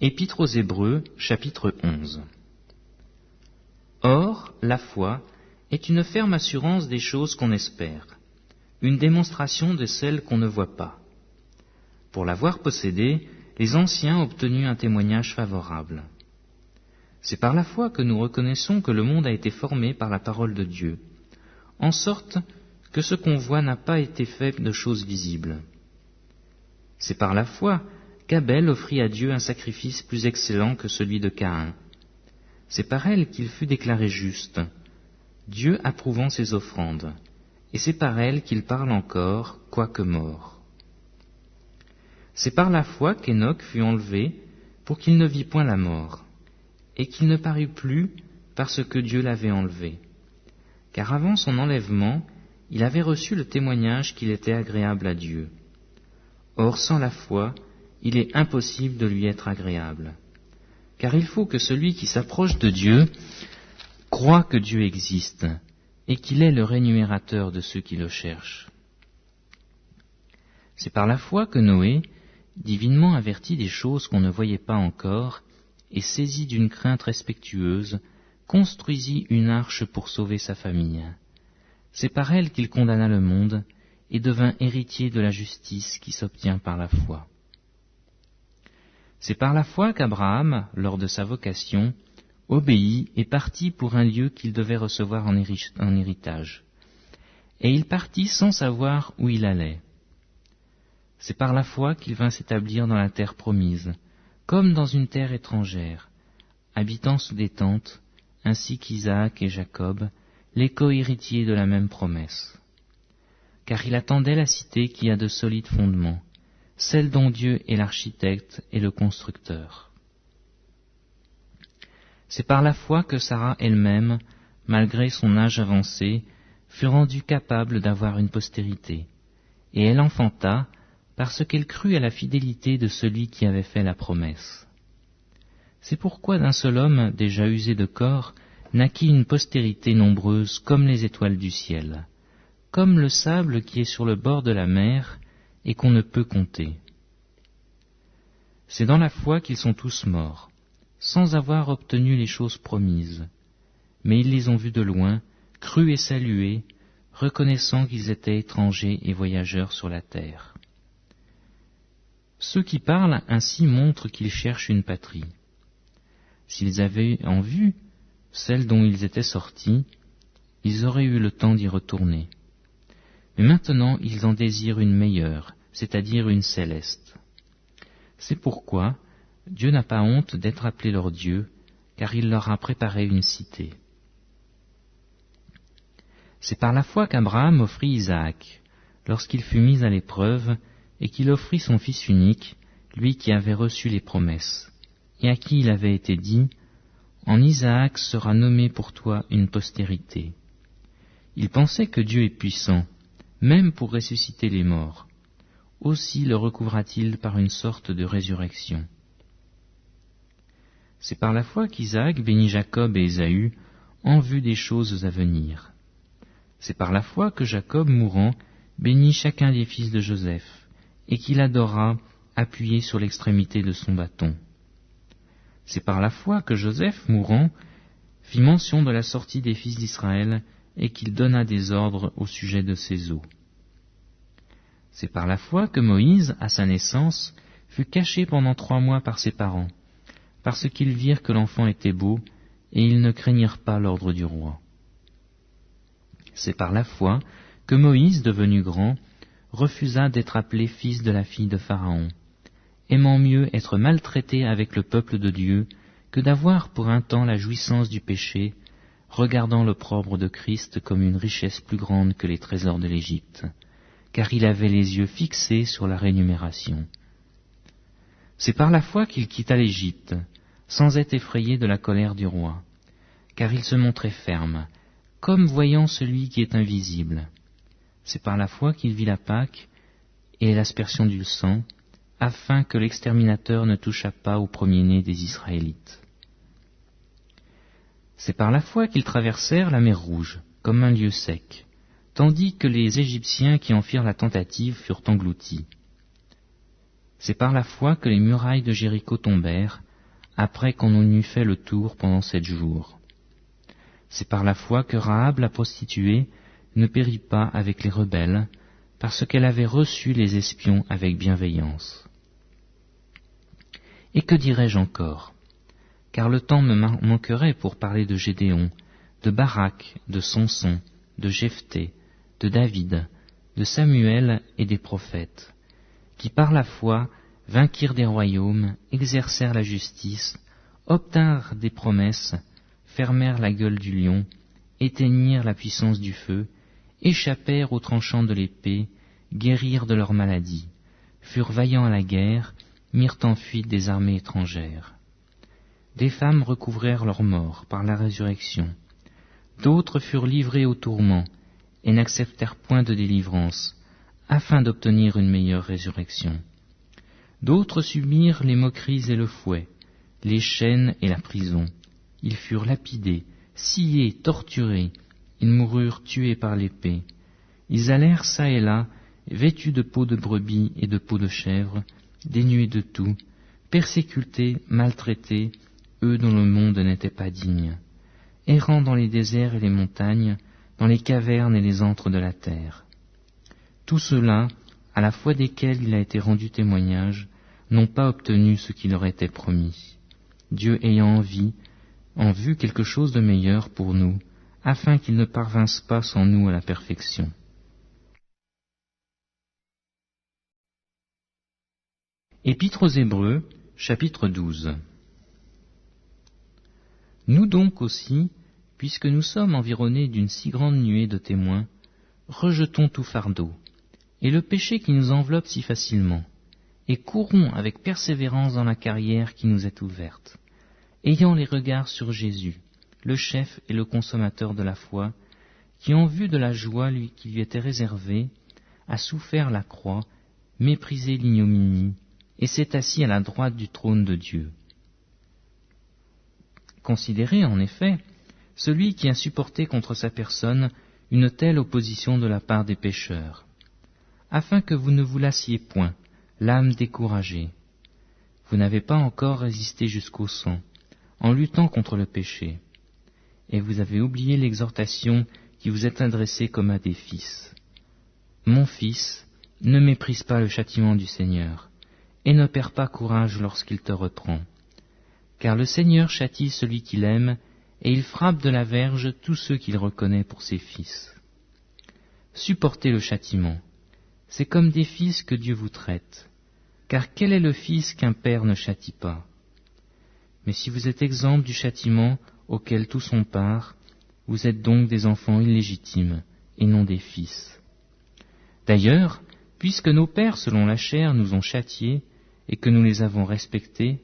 Épître aux Hébreux, chapitre 11. Or, la foi est une ferme assurance des choses qu'on espère, une démonstration de celles qu'on ne voit pas. Pour l'avoir possédée, les anciens ont obtenu un témoignage favorable. C'est par la foi que nous reconnaissons que le monde a été formé par la parole de Dieu, en sorte que ce qu'on voit n'a pas été fait de choses visibles. C'est par la foi qu'Abel offrit à Dieu un sacrifice plus excellent que celui de Caïn. C'est par elle qu'il fut déclaré juste, Dieu approuvant ses offrandes, et c'est par elle qu'il parle encore, quoique mort. C'est par la foi qu'Enoch fut enlevé pour qu'il ne vît point la mort, et qu'il ne parut plus parce que Dieu l'avait enlevé. Car avant son enlèvement, il avait reçu le témoignage qu'il était agréable à Dieu. Or, sans la foi, il est impossible de lui être agréable. Car il faut que celui qui s'approche de Dieu croit que Dieu existe et qu'il est le rémunérateur de ceux qui le cherchent. C'est par la foi que Noé, divinement averti des choses qu'on ne voyait pas encore, et saisi d'une crainte respectueuse, construisit une arche pour sauver sa famille. C'est par elle qu'il condamna le monde et devint héritier de la justice qui s'obtient par la foi. C'est par la foi qu'Abraham, lors de sa vocation, obéit et partit pour un lieu qu'il devait recevoir en héritage. Et il partit sans savoir où il allait. C'est par la foi qu'il vint s'établir dans la terre promise, comme dans une terre étrangère, habitant sous des tentes, ainsi qu'Isaac et Jacob, les co-héritiers de la même promesse. Car il attendait la cité qui a de solides fondements, celle dont Dieu est l'architecte et le constructeur. C'est par la foi que Sarah elle-même, malgré son âge avancé, fut rendue capable d'avoir une postérité, et elle enfanta parce qu'elle crut à la fidélité de celui qui avait fait la promesse. C'est pourquoi d'un seul homme, déjà usé de corps, naquit une postérité nombreuse comme les étoiles du ciel, comme le sable qui est sur le bord de la mer et qu'on ne peut compter. C'est dans la foi qu'ils sont tous morts, sans avoir obtenu les choses promises, mais ils les ont vues de loin, crus et salués, reconnaissant qu'ils étaient étrangers et voyageurs sur la terre. Ceux qui parlent ainsi montrent qu'ils cherchent une patrie. S'ils avaient en vue celle dont ils étaient sortis, ils auraient eu le temps d'y retourner. Mais maintenant ils en désirent une meilleure, c'est-à-dire une céleste. C'est pourquoi Dieu n'a pas honte d'être appelé leur Dieu, car il leur a préparé une cité. C'est par la foi qu'Abraham offrit Isaac, lorsqu'il fut mis à l'épreuve, et qu'il offrit son fils unique, lui qui avait reçu les promesses, et à qui il avait été dit, « En Isaac sera nommée pour toi une postérité. » Il pensait que Dieu est puissant, même pour ressusciter les morts. Aussi le recouvra-t-il par une sorte de résurrection. C'est par la foi qu'Isaac bénit Jacob et Ésaü en vue des choses à venir. C'est par la foi que Jacob, mourant, bénit chacun des fils de Joseph, et qu'il adora, appuyé sur l'extrémité de son bâton. C'est par la foi que Joseph, mourant, fit mention de la sortie des fils d'Israël, et qu'il donna des ordres au sujet de ses os. C'est par la foi que Moïse, à sa naissance, fut caché pendant 3 mois par ses parents, parce qu'ils virent que l'enfant était beau, et ils ne craignirent pas l'ordre du roi. C'est par la foi que Moïse, devenu grand, refusa d'être appelé fils de la fille de Pharaon, aimant mieux être maltraité avec le peuple de Dieu que d'avoir pour un temps la jouissance du péché, regardant l'opprobre de Christ comme une richesse plus grande que les trésors de l'Égypte, car il avait les yeux fixés sur la rémunération. C'est par la foi qu'il quitta l'Égypte, sans être effrayé de la colère du roi, car il se montrait ferme, comme voyant celui qui est invisible. C'est par la foi qu'il vit la Pâque et l'aspersion du sang, afin que l'exterminateur ne touchât pas au premier-né des Israélites. C'est par la foi qu'ils traversèrent la mer Rouge, comme un lieu sec, tandis que les Égyptiens qui en firent la tentative furent engloutis. C'est par la foi que les murailles de Jéricho tombèrent, après qu'on en eut fait le tour pendant 7 jours. C'est par la foi que Rahab la prostituée ne périt pas avec les rebelles, parce qu'elle avait reçu les espions avec bienveillance. Et que dirais-je encore? Car le temps me manquerait pour parler de Gédéon, de Barak, de Samson, de Jephthé, de David, de Samuel et des prophètes, qui par la foi vainquirent des royaumes, exercèrent la justice, obtinrent des promesses, fermèrent la gueule du lion, éteignirent la puissance du feu, échappèrent aux tranchants de l'épée, guérirent de leurs maladies, furent vaillants à la guerre, mirent en fuite des armées étrangères. Des femmes recouvrèrent leur mort par la résurrection. D'autres furent livrés au tourment et n'acceptèrent point de délivrance, afin d'obtenir une meilleure résurrection. D'autres subirent les moqueries et le fouet, les chaînes et la prison. Ils furent lapidés, sciés, torturés, ils moururent tués par l'épée. Ils allèrent çà et là, vêtus de peaux de brebis et de peaux de chèvre, dénués de tout, persécutés, maltraités, eux dont le monde n'était pas digne, errant dans les déserts et les montagnes, dans les cavernes et les antres de la terre. Tous ceux-là, à la foi desquels il a été rendu témoignage, n'ont pas obtenu ce qui leur était promis, Dieu ayant en vue quelque chose de meilleur pour nous, afin qu'ils ne parvinssent pas sans nous à la perfection. Épître aux Hébreux, chapitre 12. Nous donc aussi, puisque nous sommes environnés d'une si grande nuée de témoins, rejetons tout fardeau, et le péché qui nous enveloppe si facilement, et courons avec persévérance dans la carrière qui nous est ouverte, ayant les regards sur Jésus, le chef et le consommateur de la foi, qui en vue de la joie qui lui était réservée, a souffert la croix, méprisé l'ignominie, et s'est assis à la droite du trône de Dieu. Considérez en effet celui qui a supporté contre sa personne une telle opposition de la part des pécheurs, afin que vous ne vous lassiez point, l'âme découragée. Vous n'avez pas encore résisté jusqu'au sang, en luttant contre le péché, et vous avez oublié l'exhortation qui vous est adressée comme à des fils. Mon fils, ne méprise pas le châtiment du Seigneur, et ne perds pas courage lorsqu'il te reprend. Car le Seigneur châtie celui qu'il aime, et il frappe de la verge tous ceux qu'il reconnaît pour ses fils. Supportez le châtiment. C'est comme des fils que Dieu vous traite. Car quel est le fils qu'un père ne châtie pas? Mais si vous êtes exempts du châtiment auquel tous ont part, vous êtes donc des enfants illégitimes, et non des fils. D'ailleurs, puisque nos pères selon la chair nous ont châtiés, et que nous les avons respectés,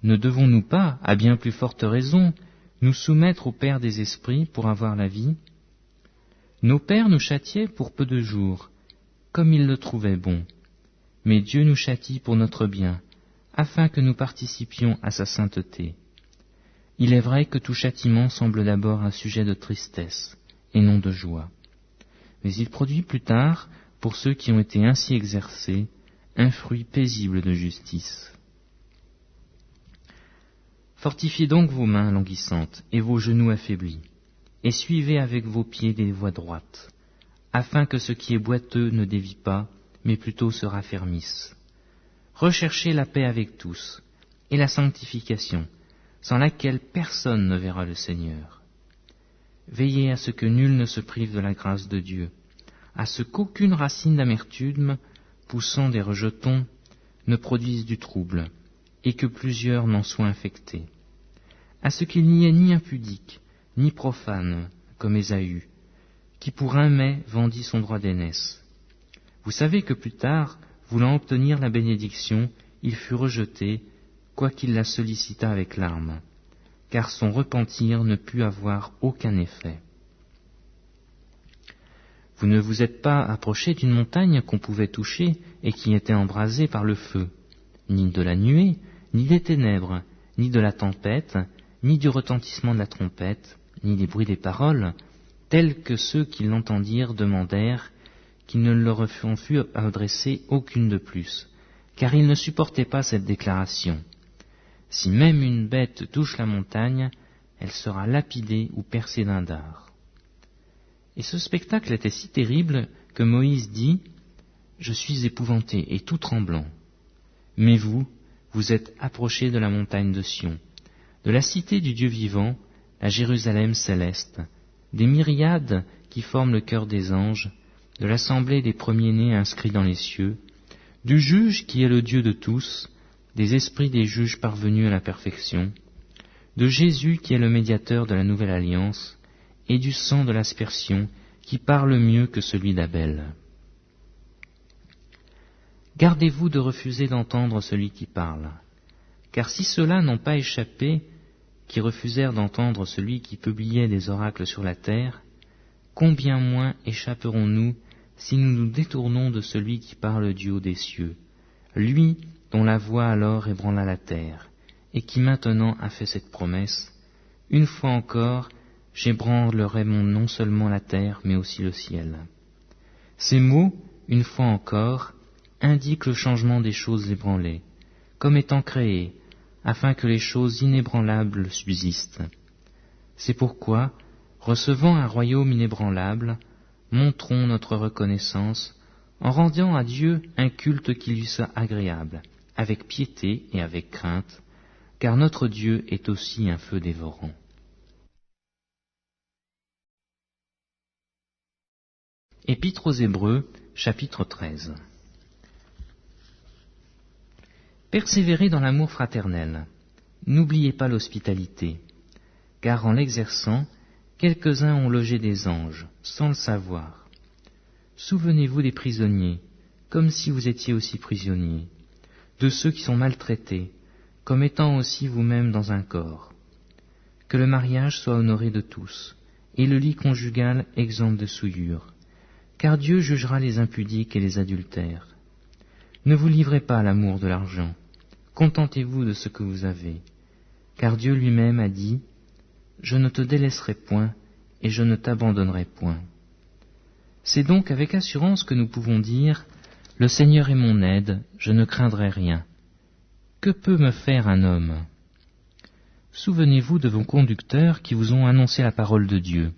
ne devons-nous pas, à bien plus forte raison, nous soumettre au Père des esprits pour avoir la vie? Nos pères nous châtiaient pour peu de jours, comme ils le trouvaient bon. Mais Dieu nous châtie pour notre bien, afin que nous participions à sa sainteté. Il est vrai que tout châtiment semble d'abord un sujet de tristesse, et non de joie. Mais il produit plus tard, pour ceux qui ont été ainsi exercés, un fruit paisible de justice. Fortifiez donc vos mains languissantes et vos genoux affaiblis, et suivez avec vos pieds des voies droites, afin que ce qui est boiteux ne dévie pas, mais plutôt se raffermisse. Recherchez la paix avec tous, et la sanctification, sans laquelle personne ne verra le Seigneur. Veillez à ce que nul ne se prive de la grâce de Dieu, à ce qu'aucune racine d'amertume, poussant des rejetons, ne produise du trouble, et que plusieurs n'en soient infectés. À ce qu'il n'y ait ni impudique, ni profane, comme Ésaü, qui pour un mai vendit son droit d'aînesse. Vous savez que plus tard, voulant obtenir la bénédiction, il fut rejeté, quoiqu'il la sollicitât avec larmes, car son repentir ne put avoir aucun effet. Vous ne vous êtes pas approché d'une montagne qu'on pouvait toucher et qui était embrasée par le feu, ni de la nuée, ni des ténèbres, ni de la tempête, ni du retentissement de la trompette, ni des bruits des paroles, tels que ceux qui l'entendirent demandèrent qu'il ne leur en fût adressé aucune de plus, car ils ne supportaient pas cette déclaration. si même une bête touche la montagne, elle sera lapidée ou percée d'un dard. Et ce spectacle était si terrible que Moïse dit « Je suis épouvanté et tout tremblant. Mais vous, vous êtes approchés de la montagne de Sion, de la cité du Dieu vivant, la Jérusalem céleste, des myriades qui forment le cœur des anges, de l'assemblée des premiers-nés inscrits dans les cieux, du juge qui est le Dieu de tous, des esprits des juges parvenus à la perfection, de Jésus qui est le médiateur de la nouvelle alliance, et du sang de l'aspersion qui parle mieux que celui d'Abel. Gardez-vous de refuser d'entendre celui qui parle, car si ceux-là n'ont pas échappé, qui refusèrent d'entendre celui qui publiait des oracles sur la terre, combien moins échapperons-nous si nous nous détournons de celui qui parle du haut des cieux, lui dont la voix alors ébranla la terre, et qui maintenant a fait cette promesse, une fois encore, j'ébranlerai non seulement la terre, mais aussi le ciel. Ces mots, une fois encore, indiquent le changement des choses ébranlées, comme étant créées, afin que les choses inébranlables subsistent. C'est pourquoi, recevant un royaume inébranlable, montrons notre reconnaissance en rendant à Dieu un culte qui lui soit agréable, avec piété et avec crainte, car notre Dieu est aussi un feu dévorant. Épître aux Hébreux, chapitre 13. Persévérez dans l'amour fraternel. N'oubliez pas l'hospitalité, car en l'exerçant, quelques-uns ont logé des anges, sans le savoir. Souvenez-vous des prisonniers, comme si vous étiez aussi prisonniers, de ceux qui sont maltraités, comme étant aussi vous-même dans un corps. Que le mariage soit honoré de tous, et le lit conjugal exempt de souillure, car Dieu jugera les impudiques et les adultères. Ne vous livrez pas à l'amour de l'argent, contentez-vous de ce que vous avez, car Dieu lui-même a dit « Je ne te délaisserai point, et je ne t'abandonnerai point. » C'est donc avec assurance que nous pouvons dire « Le Seigneur est mon aide, je ne craindrai rien. Que peut me faire un homme ?» Souvenez-vous de vos conducteurs qui vous ont annoncé la parole de Dieu.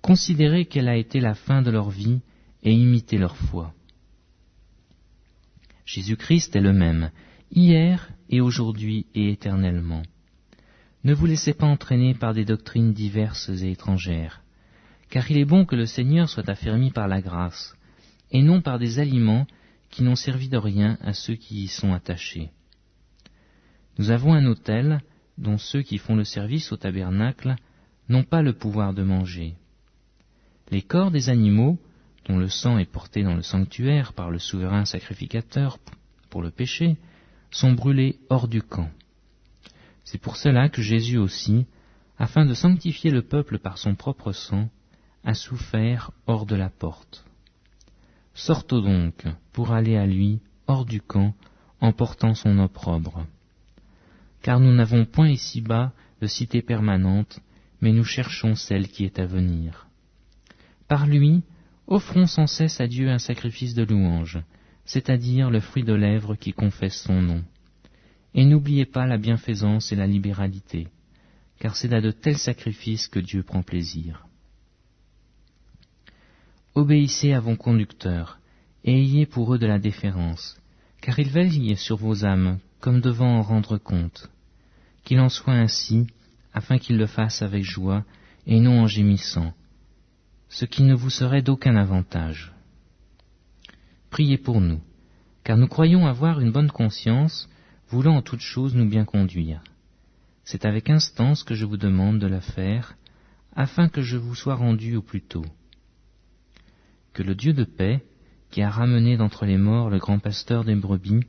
Considérez quelle a été la fin de leur vie et imitez leur foi. Jésus-Christ est le même, hier et aujourd'hui et éternellement. Ne vous laissez pas entraîner par des doctrines diverses et étrangères, car il est bon que le Seigneur soit affermi par la grâce, et non par des aliments qui n'ont servi de rien à ceux qui y sont attachés. Nous avons un autel dont ceux qui font le service au tabernacle n'ont pas le pouvoir de manger. Les corps des animaux, dont le sang est porté dans le sanctuaire par le souverain sacrificateur pour le péché, sont brûlés hors du camp. C'est pour cela que Jésus aussi, afin de sanctifier le peuple par son propre sang, a souffert hors de la porte. Sortons donc pour aller à lui hors du camp en portant son opprobre. Car nous n'avons point ici-bas de cité permanente, mais nous cherchons celle qui est à venir. Par lui, offrons sans cesse à Dieu un sacrifice de louange, c'est-à-dire le fruit de lèvres qui confesse son nom. Et n'oubliez pas la bienfaisance et la libéralité, car c'est à de tels sacrifices que Dieu prend plaisir. Obéissez à vos conducteurs, et ayez pour eux de la déférence, car ils veillent sur vos âmes, comme devant en rendre compte. Qu'il en soit ainsi, afin qu'ils le fassent avec joie, et non en gémissant, ce qui ne vous serait d'aucun avantage. Priez pour nous, car nous croyons avoir une bonne conscience, voulant en toutes choses nous bien conduire. C'est avec instance que je vous demande de la faire, afin que je vous sois rendu au plus tôt. Que le Dieu de paix, qui a ramené d'entre les morts le grand pasteur des brebis,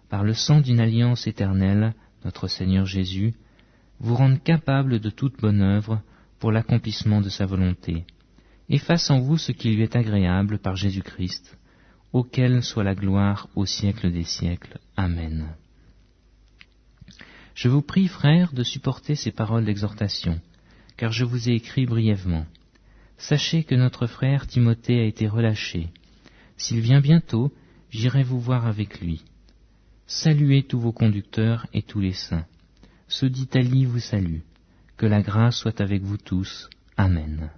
par le sang d'une alliance éternelle, notre Seigneur Jésus, vous rende capable de toute bonne œuvre pour l'accomplissement de sa volonté, et fasse en vous ce qui lui est agréable par Jésus-Christ, auquel soit la gloire au siècle des siècles. Amen. Je vous prie, frères, de supporter ces paroles d'exhortation, car je vous ai écrit brièvement. Sachez que notre frère Timothée a été relâché. S'il vient bientôt, j'irai vous voir avec lui. Saluez tous vos conducteurs et tous les saints. Ceux d'Italie vous saluent. Que la grâce soit avec vous tous. Amen.